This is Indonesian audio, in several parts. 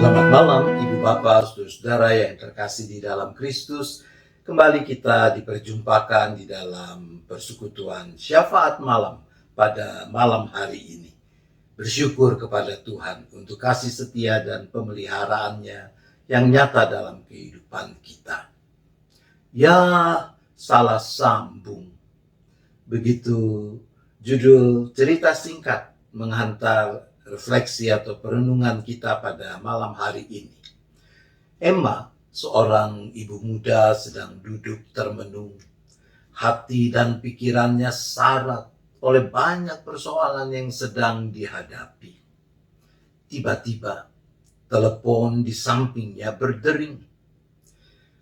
Selamat malam Ibu Bapak, Saudara-saudara yang terkasih di dalam Kristus. Kembali kita diperjumpakan di dalam persekutuan syafaat malam pada malam hari ini. Bersyukur kepada Tuhan untuk kasih setia dan pemeliharaannya yang nyata dalam kehidupan kita. Ya, salah sambung. Begitu judul cerita singkat menghantar refleksi atau perenungan kita pada malam hari ini. Emma, seorang ibu muda, sedang duduk termenung. Hati dan pikirannya syarat oleh banyak persoalan yang sedang dihadapi. Tiba-tiba, telepon di sampingnya berdering.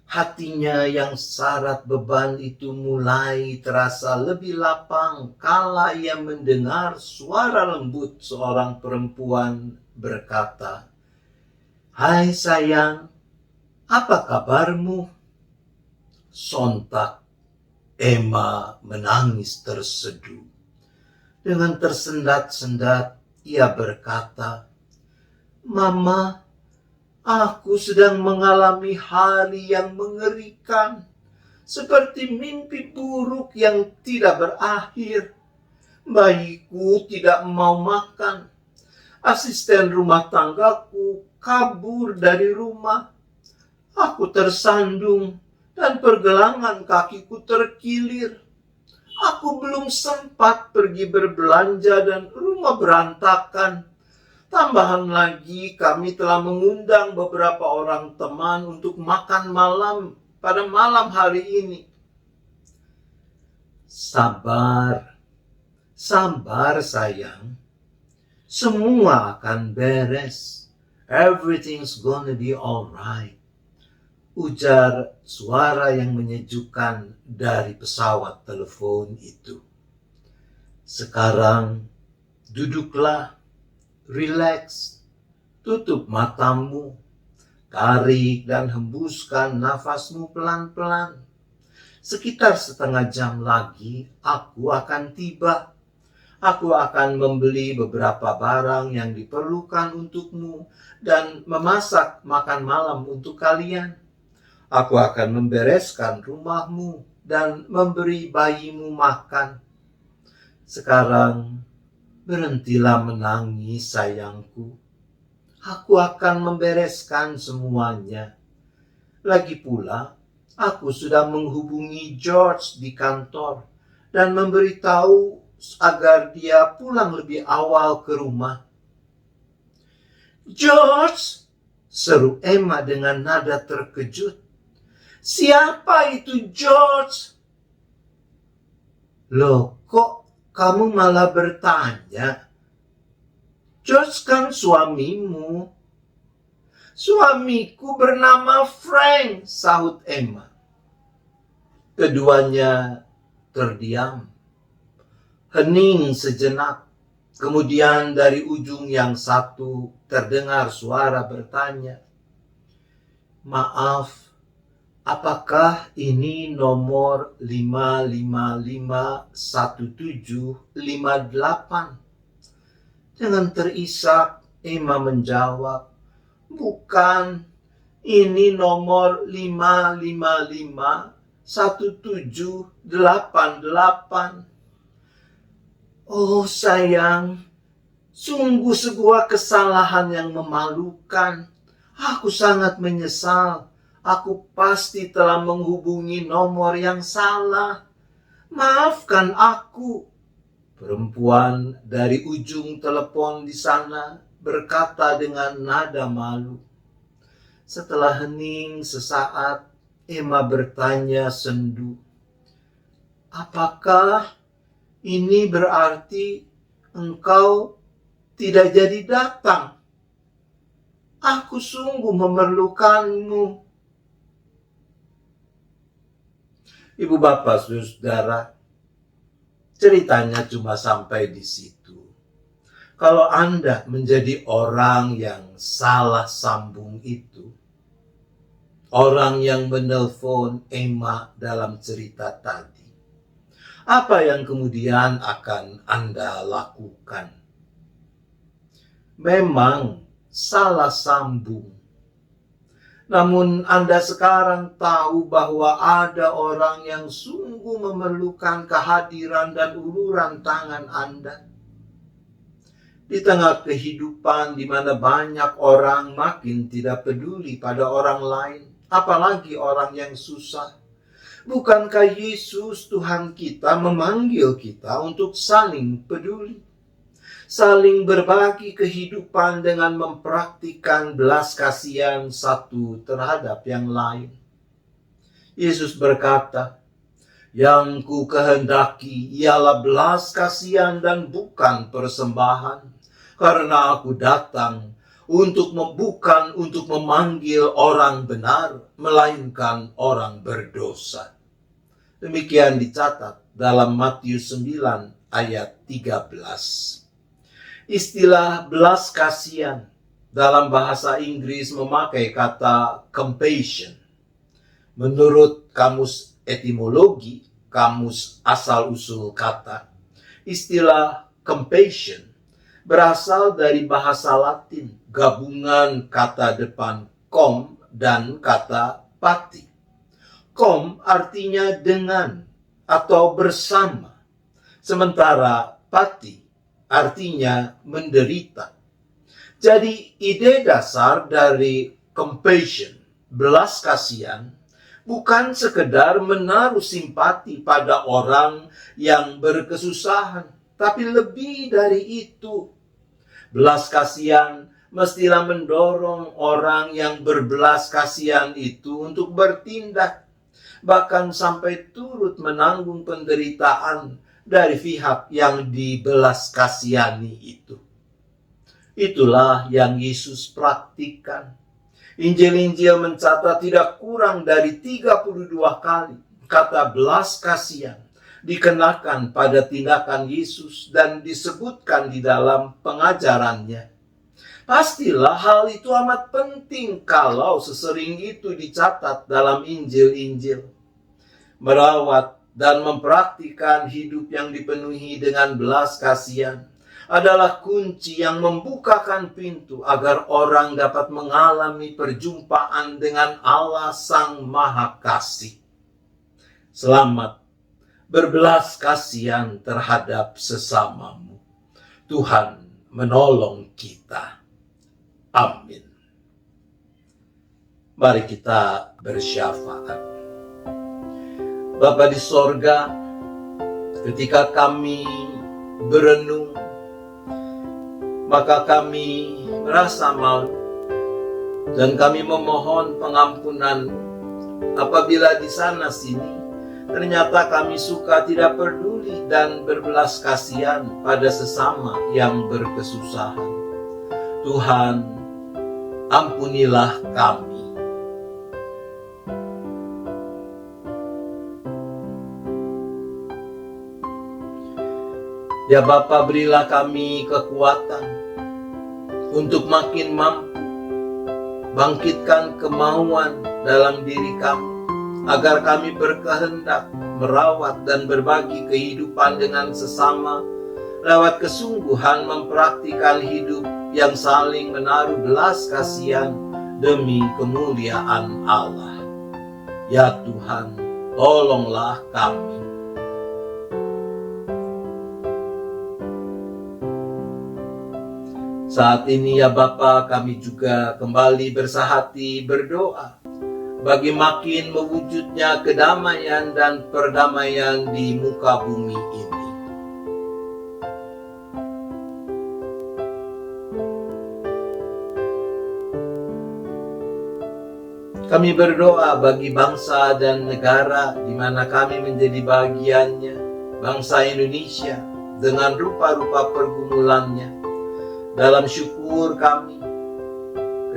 Hatinya yang syarat beban itu mulai terasa lebih lapang kala ia mendengar suara lembut seorang perempuan berkata, "Hai sayang, apa kabarmu?" Sontak Emma menangis terseduh. Dengan tersendat-sendat ia berkata, "Mama, aku sedang mengalami hari yang mengerikan, seperti mimpi buruk yang tidak berakhir. Bayiku tidak mau makan. Asisten rumah tanggaku kabur dari rumah. Aku tersandung dan pergelangan kakiku terkilir. Aku belum sempat pergi berbelanja dan rumah berantakan. Tambahan lagi, kami telah mengundang beberapa orang teman untuk makan malam pada malam hari ini." Sabar, sabar sayang. Semua akan beres. Everything's gonna be alright. Ujar suara yang menyejukkan dari pesawat telepon itu. Sekarang, duduklah. Relax, tutup matamu, tarik dan hembuskan nafasmu pelan-pelan. Sekitar setengah jam lagi, aku akan tiba. Aku akan membeli beberapa barang yang diperlukan untukmu dan memasak makan malam untuk kalian. Aku akan membereskan rumahmu dan memberi bayimu makan. Sekarang, berhentilah menangis sayangku. Aku akan membereskan semuanya. Lagi pula, aku sudah menghubungi George di kantor dan memberitahu agar dia pulang lebih awal ke rumah. "George!" seru Emma dengan nada terkejut. "Siapa itu George?" "Loh, kok kamu malah bertanya? George kan suamimu." "Suamiku bernama Frank," sahut Emma. Keduanya terdiam, hening sejenak. Kemudian dari ujung yang satu terdengar suara bertanya, "Maaf, apakah ini nomor 5551758? Dengan terisak, Emma menjawab, "Bukan, ini nomor 5551788. Oh sayang, sungguh sebuah kesalahan yang memalukan. Aku sangat menyesal. Aku pasti telah menghubungi nomor yang salah. Maafkan aku." Perempuan dari ujung telepon di sana berkata dengan nada malu. Setelah hening sesaat, Emma bertanya sendu, "Apakah ini berarti engkau tidak jadi datang? Aku sungguh memerlukanmu." Ibu bapak, saudara, ceritanya cuma sampai di situ. Kalau Anda menjadi orang yang salah sambung itu, orang yang menelpon Emma dalam cerita tadi, apa yang kemudian akan Anda lakukan? Memang salah sambung. Namun Anda sekarang tahu bahwa ada orang yang sungguh memerlukan kehadiran dan uluran tangan Anda. Di tengah kehidupan di mana banyak orang makin tidak peduli pada orang lain, apalagi orang yang susah. Bukankah Yesus Tuhan kita memanggil kita untuk saling peduli? Saling berbagi kehidupan dengan mempraktikkan belas kasihan satu terhadap yang lain. Yesus berkata, "Yang ku kehendaki ialah belas kasihan dan bukan persembahan, karena aku datang bukan untuk memanggil orang benar, melainkan orang berdosa." Demikian dicatat dalam Matius 9 ayat 13. Istilah belas kasihan dalam bahasa Inggris memakai kata compassion. Menurut kamus etimologi, kamus asal-usul kata, istilah compassion berasal dari bahasa Latin, gabungan kata depan com dan kata pati. Com artinya dengan atau bersama, sementara pati artinya menderita. Jadi ide dasar dari compassion, belas kasihan, bukan sekedar menaruh simpati pada orang yang berkesusahan, tapi lebih dari itu. Belas kasihan mestilah mendorong orang yang berbelas kasihan itu untuk bertindak, bahkan sampai turut menanggung penderitaan dari pihak yang dibelas kasihani itu. Itulah yang Yesus praktikkan. Injil-Injil mencatat tidak kurang dari 32 kali kata belas kasihan dikenakan pada tindakan Yesus dan disebutkan di dalam pengajarannya. Pastilah hal itu amat penting kalau sesering itu dicatat dalam Injil-Injil. Merawat dan mempraktikkan hidup yang dipenuhi dengan belas kasihan adalah kunci yang membukakan pintu agar orang dapat mengalami perjumpaan dengan Allah Sang Maha Kasih. Selamat berbelas kasihan terhadap sesamamu. Tuhan menolong kita. Amin. Mari kita bersyafaat. Bapa di sorga, ketika kami berenung, maka kami merasa malu dan kami memohon pengampunan apabila di sana sini ternyata kami suka tidak peduli dan berbelas kasihan pada sesama yang berkesusahan. Tuhan, ampunilah kami. Ya Bapa, berilah kami kekuatan untuk makin mampu bangkitkan kemauan dalam diri kami, agar kami berkehendak merawat dan berbagi kehidupan dengan sesama lewat kesungguhan mempraktikkan hidup yang saling menaruh belas kasihan demi kemuliaan Allah. Ya Tuhan, tolonglah kami. Saat ini ya Bapa, kami juga kembali bersahati berdoa bagi makin mewujudnya kedamaian dan perdamaian di muka bumi ini. Kami berdoa bagi bangsa dan negara di mana kami menjadi bagiannya, bangsa Indonesia dengan rupa-rupa pergumulannya. Dalam syukur kami,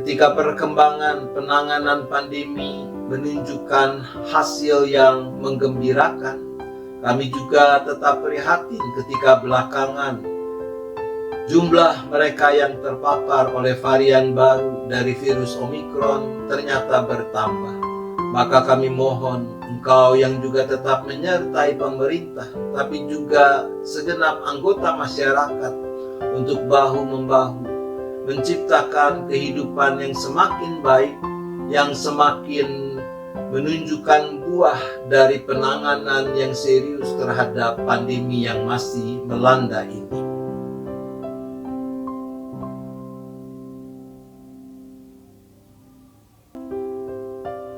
ketika perkembangan penanganan pandemi menunjukkan hasil yang menggembirakan, kami juga tetap prihatin ketika belakangan jumlah mereka yang terpapar oleh varian baru dari virus Omikron ternyata bertambah. Maka kami mohon Engkau yang juga tetap menyertai pemerintah, tapi juga segenap anggota masyarakat untuk bahu-membahu menciptakan kehidupan yang semakin baik, yang semakin menunjukkan buah dari penanganan yang serius terhadap pandemi yang masih melanda ini.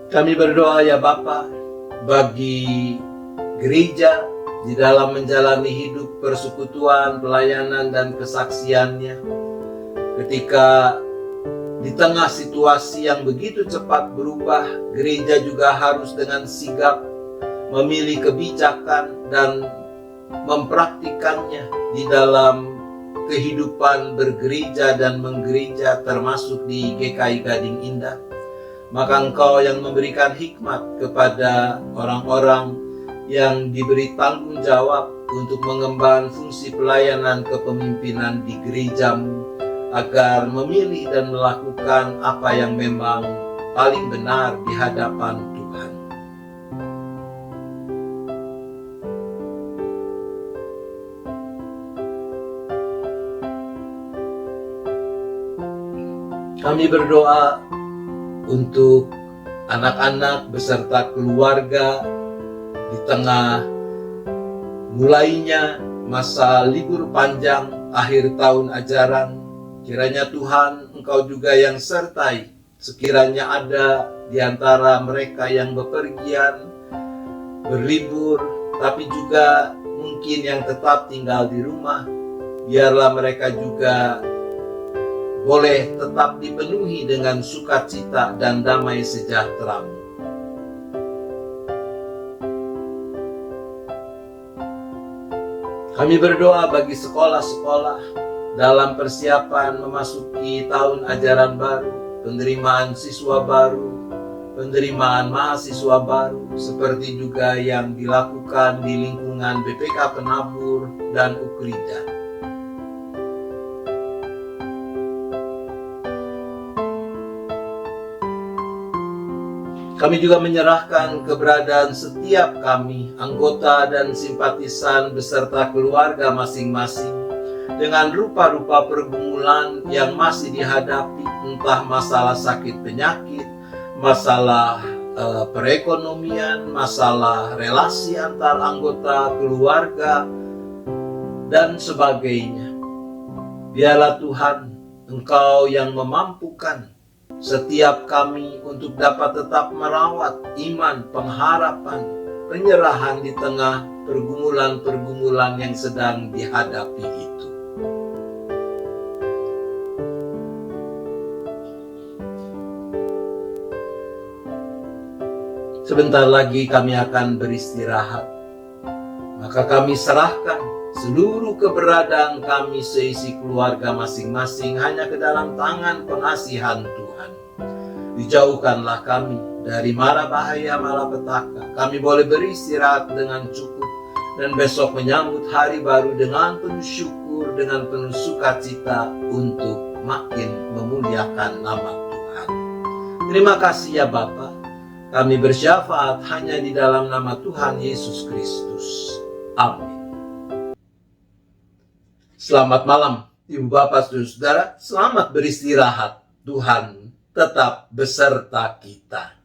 Kami berdoa ya Bapa, bagi gereja di dalam menjalani hidup persekutuan, pelayanan, dan kesaksiannya. Ketika di tengah situasi yang begitu cepat berubah, gereja juga harus dengan sigap memilih kebijakan dan mempraktikannya di dalam kehidupan bergereja dan menggereja, termasuk di GKI Gading Indah. Maka Engkau yang memberikan hikmat kepada orang-orang yang diberi tanggung jawab untuk mengemban fungsi pelayanan kepemimpinan di gerejamu, agar memilih dan melakukan apa yang memang paling benar di hadapan Tuhan. Kami berdoa untuk anak-anak beserta keluarga di tengah mulainya masa libur panjang akhir tahun ajaran. Kiranya Tuhan, Engkau juga yang sertai, sekiranya ada di antara mereka yang bepergian, berlibur, tapi juga mungkin yang tetap tinggal di rumah. Biarlah mereka juga boleh tetap dipenuhi dengan sukacita dan damai sejahtera-Mu. Kami berdoa bagi sekolah-sekolah dalam persiapan memasuki tahun ajaran baru, penerimaan siswa baru, penerimaan mahasiswa baru, seperti juga yang dilakukan di lingkungan BPK Penabur dan Ukrida. Kami juga menyerahkan keberadaan setiap kami, anggota dan simpatisan beserta keluarga masing-masing, dengan rupa-rupa pergumulan yang masih dihadapi, entah masalah sakit penyakit, masalah perekonomian, masalah relasi antar anggota keluarga, dan sebagainya. Biarlah Tuhan, Engkau yang memampukan setiap kami untuk dapat tetap merawat iman, pengharapan, penyerahan di tengah pergumulan-pergumulan yang sedang dihadapi itu. Sebentar lagi kami akan beristirahat. Maka kami serahkan seluruh keberadaan kami seisi keluarga masing-masing hanya ke dalam tangan pengasihan Tuhan. Dijauhkanlah kami dari mara bahaya malapetaka. Kami boleh beristirahat dengan cukup dan besok menyambut hari baru dengan penuh syukur, dengan penuh sukacita untuk makin memuliakan nama Tuhan. Terima kasih ya Bapa. Kami bersyafaat hanya di dalam nama Tuhan Yesus Kristus. Amin. Selamat malam, Ibu Bapak Saudara. Selamat beristirahat. Tuhan tetap beserta kita.